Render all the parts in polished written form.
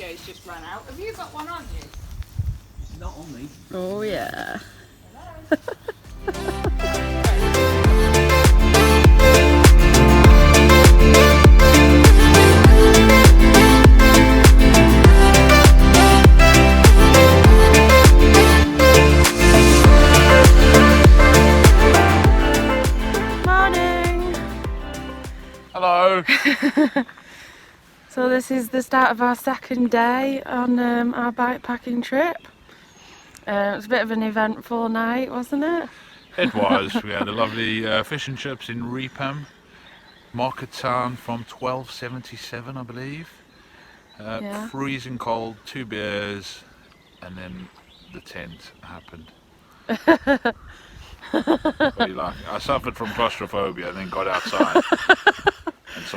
radio's just run out. Have you got one on you? It's not on me. Oh yeah. Hello. So this is the start of our second day on our bikepacking trip. It was a bit of an eventful night, wasn't it? It was. We had a lovely fish and chips in Reepham, market town from 1277, I believe. Yeah. Freezing cold, 2 beers, and then the tent happened. What do you like? I suffered from claustrophobia and then got outside.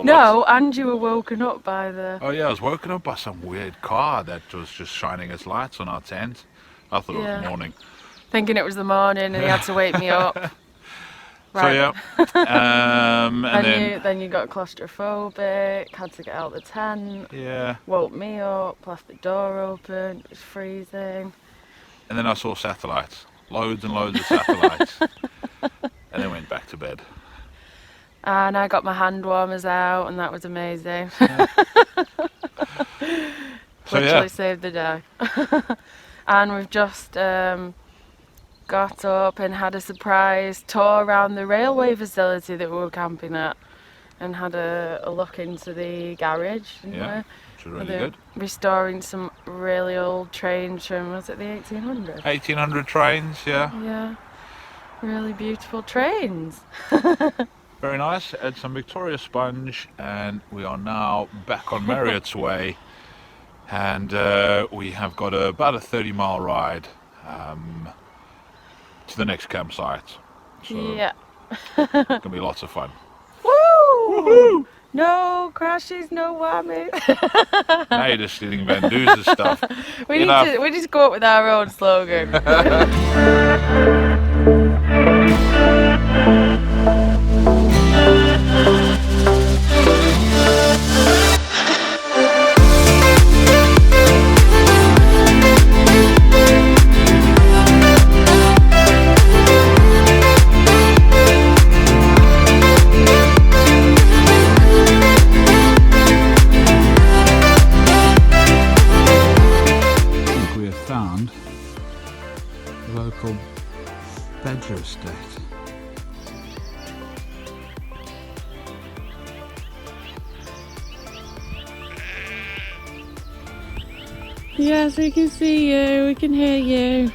No, and you were woken up by the... Oh yeah, I was woken up by some weird car that was just shining its lights on our tent. I thought it was morning. Thinking it was the morning and he had to wake me up. Right. So yeah, and then you got claustrophobic, had to get out the tent. Yeah. Woke me up, left the door open, it was freezing. And then I saw satellites, loads and loads of satellites, and then went back to bed. And I got my hand warmers out, and that was amazing. Yeah. Literally saved the day. And we've just got up and had a surprise tour around the railway facility that we were camping at, and had a look into the garage. Yeah, which was really good. Restoring some really old trains from, was it the 1800s? 1800 trains, yeah. Yeah, really beautiful trains. Very nice. Had some Victoria sponge, and we are now back on Marriott's way, and we have got about a 30-mile ride to the next campsite. So Yeah. it's gonna be lots of fun. Woo! Woohoo! No crashes, no whammies. Now you're just stealing Van Duze's stuff. We need to go up with our own slogan. Local badger estate. Yes, we can see you, we can hear you.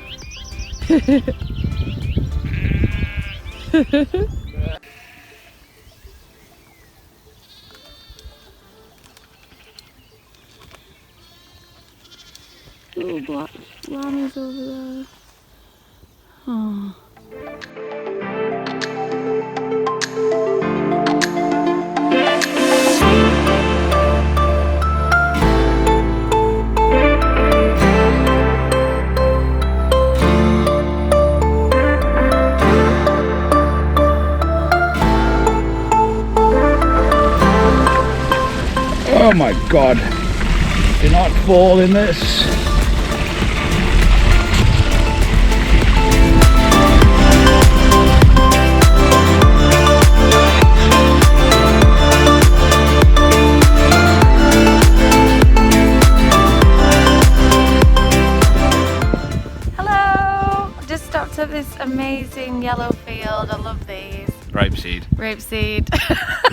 Little black llamas over there. Oh. Oh my god, do not fall in this. At this amazing yellow field. I love these. Rapeseed. Rapeseed.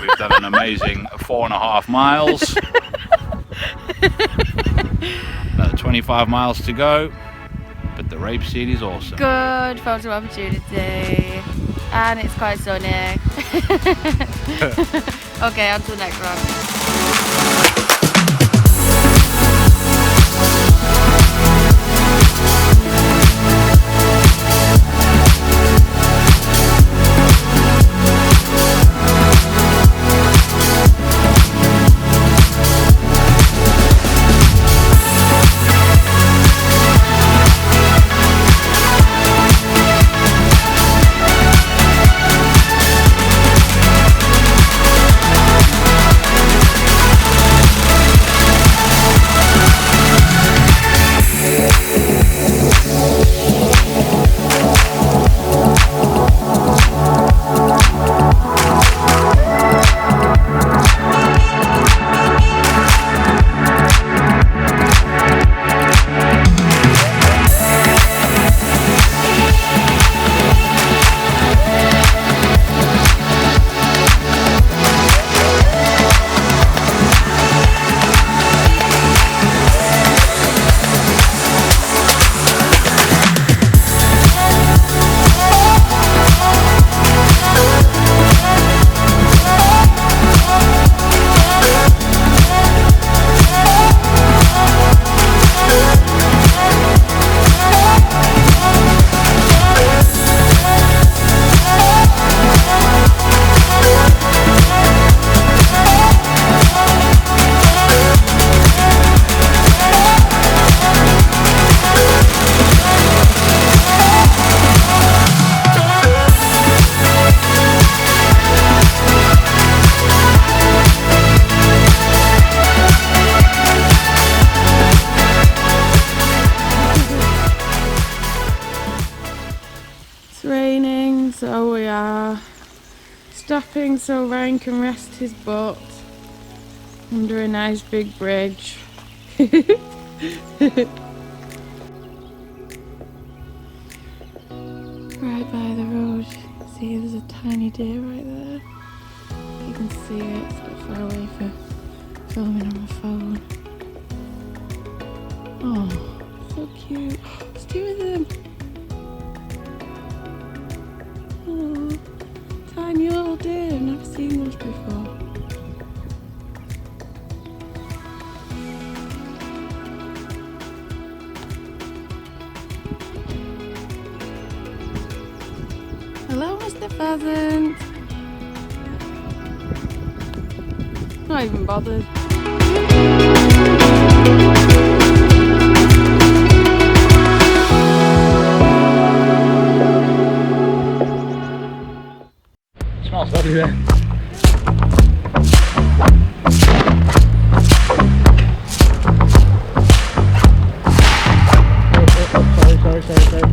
We've done an amazing 4.5 miles. Another 25 miles to go, but the rapeseed is awesome. Good photo opportunity, and it's quite sunny. Okay, on to the next one. stopping so Ryan can rest his butt under a nice big bridge. Right by the road, see there's a tiny deer right there. You can see it, it's a bit far away for filming on my phone. Oh, so cute. There's two of them. Oh, tiny little deer, I've never seen those before. Hello, Mr. Pheasant. Not even bothered. Smells lovely there. Sorry.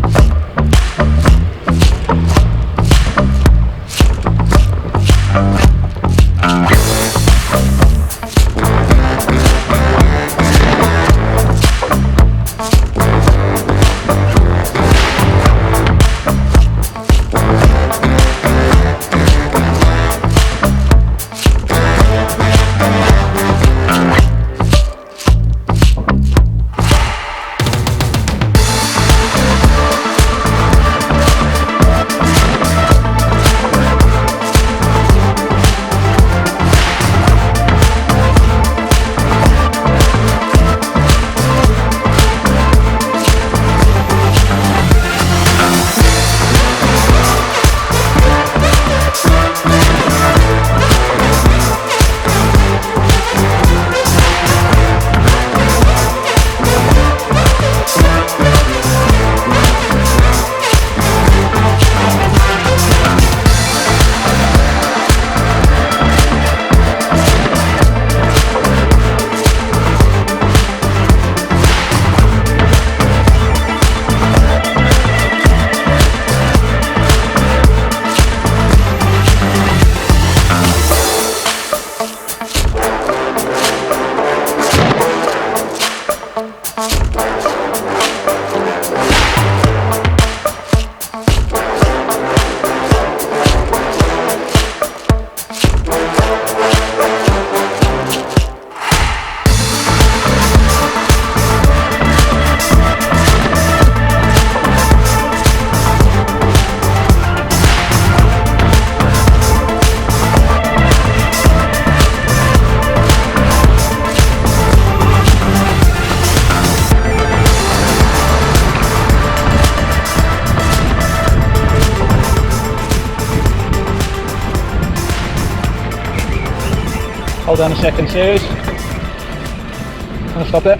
Hold on a second, Suze. Can I stop it?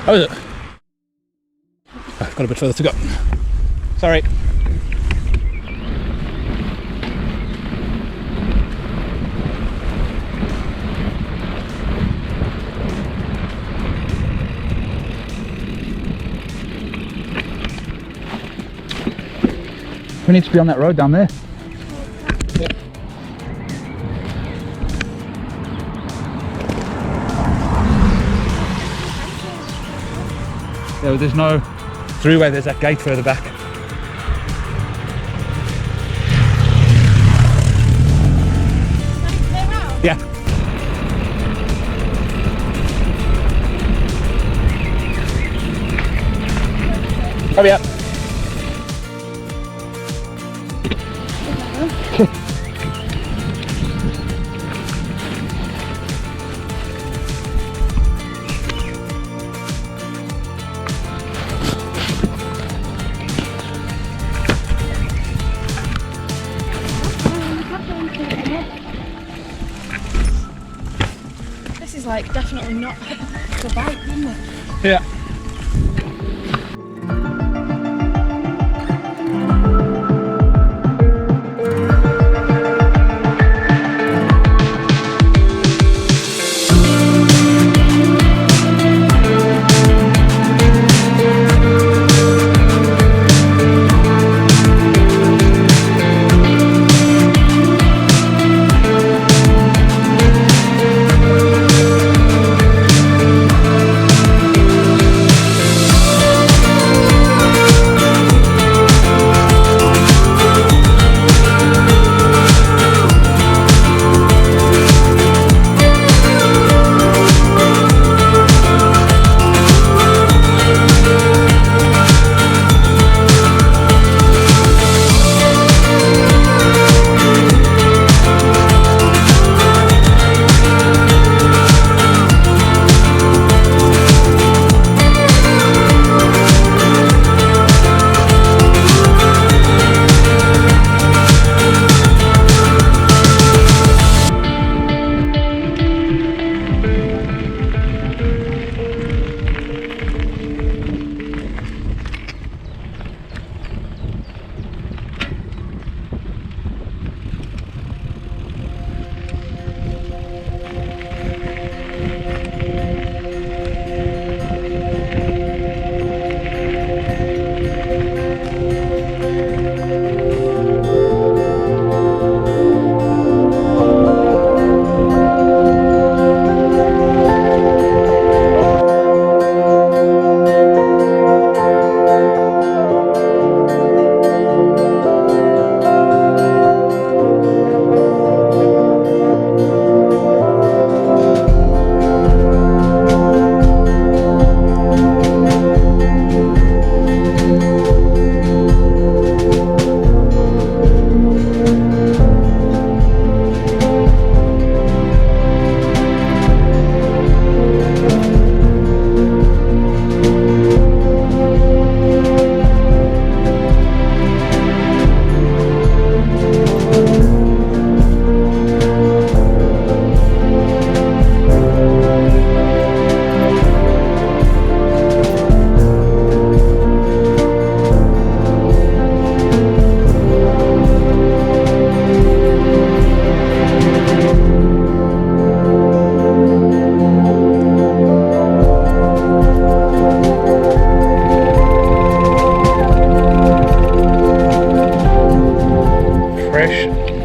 How is it? Got a bit further to go. Sorry. We need to be on that road down there. Yeah. Yeah, there's no throughway, there's that gate further back. Yeah. Hurry up. This is like definitely not the bike, isn't it? Yeah.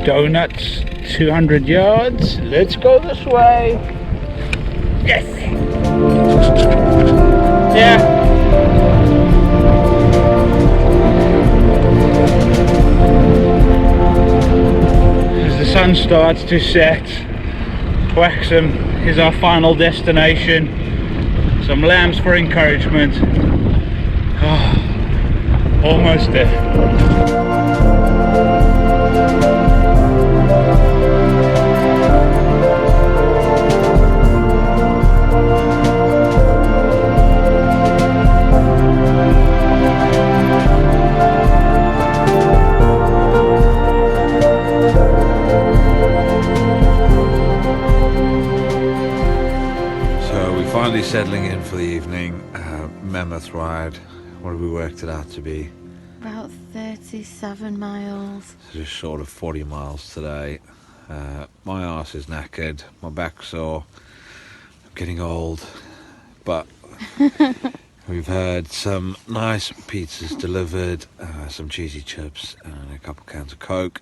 Donuts, 200 yards. Let's go this way. Yes! Yeah. As the sun starts to set, Waxham is our final destination. Some lambs for encouragement. Oh, almost there. Finally settling in for the evening. Mammoth ride. What have we worked it out to be? About 37 miles. So just short of 40 miles today. My arse is knackered. My back's sore. I'm getting old. But we've had some nice pizzas delivered, some cheesy chips and a couple cans of Coke.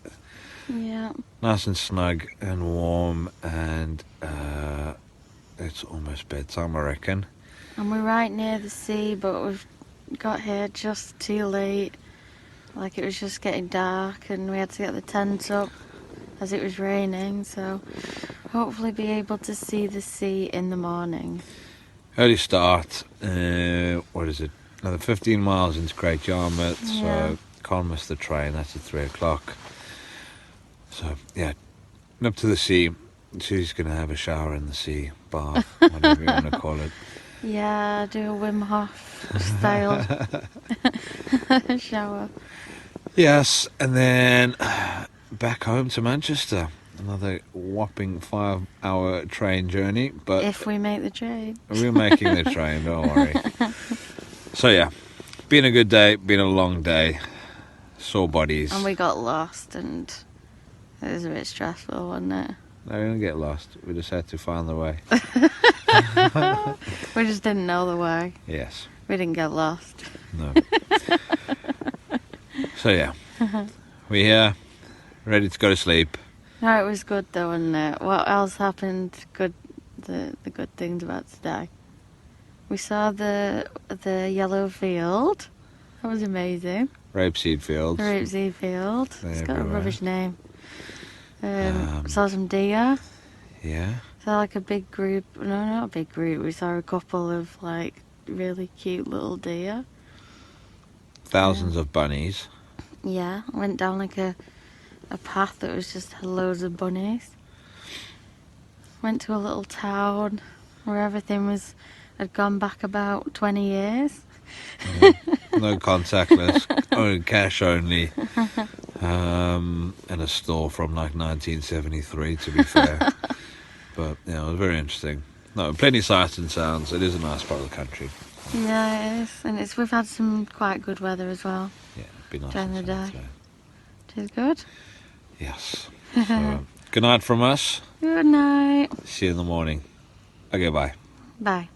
Yeah. Nice and snug and warm, and it's almost bedtime, I reckon. And we're right near the sea, but we've got here just too late. Like, it was just getting dark and we had to get the tent up as it was raining, so hopefully be able to see the sea in the morning. Early start. What is it? Another 15 miles into Great Yarmouth, Yeah. so can't miss the train. That's at 3 o'clock. So, yeah, up to the sea. She's going to have a shower in the sea, bath, whatever you want to call it. Yeah, do a Wim Hof style shower. Yes, and then back home to Manchester. Another whopping 5-hour train journey, but If we make the train. we're making the train, don't worry. So yeah, been a good day, been a long day, sore bodies. And we got lost and it was a bit stressful, wasn't it? No, we didn't get lost, we just had to find the way. We just didn't know the way. Yes. We didn't get lost. No. So yeah, we're here, ready to go to sleep. No, it was good though, wasn't it? What else happened? Good, the good things about today. We saw the yellow field. That was amazing. Rapeseed fields. The rapeseed field. They're It's got everywhere. a rubbish name. Saw some deer. Yeah. Saw like a big group. No, not a big group. We saw a couple of like really cute little deer. Thousands of bunnies. Yeah, went down like a path that was just loads of bunnies. Went to a little town where everything had gone back about 20 years. Yeah. No contactless, only cash only. And a store from like 1973, to be fair. But yeah, it was very interesting. No, plenty of sights and sounds. It is a nice part of the country. Yeah, it is. And we've had some quite good weather as well. Yeah, it'd be nice. During the and sunny day. today. Which is good. Yes. So, good night from us. Good night. See you in the morning. Okay, bye. Bye.